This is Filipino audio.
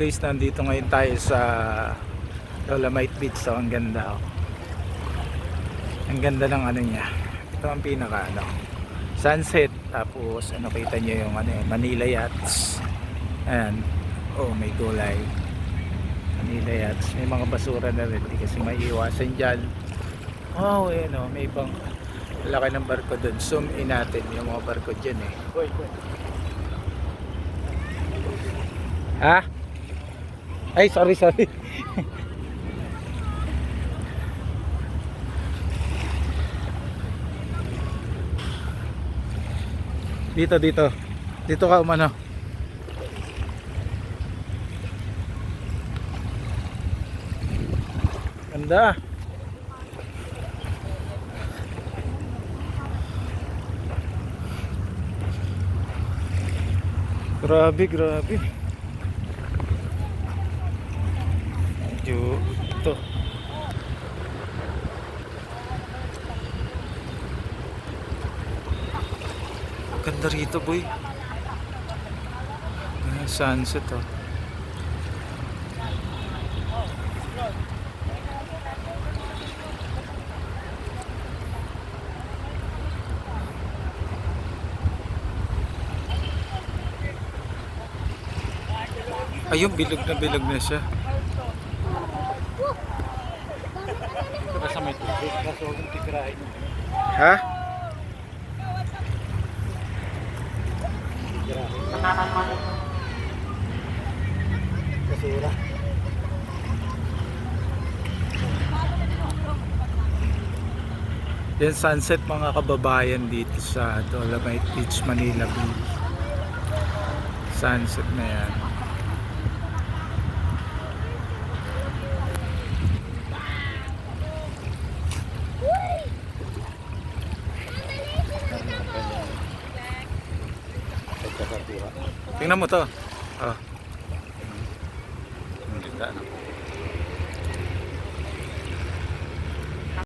Guys, nandito ngayon tayo sa Dolomite Beach. So ang ganda, oh. Ang ganda ng ano niya. Ito ang pinaka ano, sunset. Tapos ano, kita niyo yung ano, Manila Yachts. Ayan. Oh, may kulay Manila Yachts. May mga basura na rin, di kasi maiiwasan dyan. Oh, ayan, oh, may ibang laki ng barko doon. Zoom in natin yung mga barko dyan eh. Ha? Ay, sorry. Dito ka umano. Ganda. Grabe. Ito. Ganda rito, boy. Sunset, oh. Ayun, bilog na siya. Ito na sa may tubig. Kaso huwag yung titirahin. Ha? Kasura. Yan sunset mga kababayan dito sa Dolomite Beach, Manila Beach. Sunset na yan. Tingnan mo to. Oh. Ang ganda, no?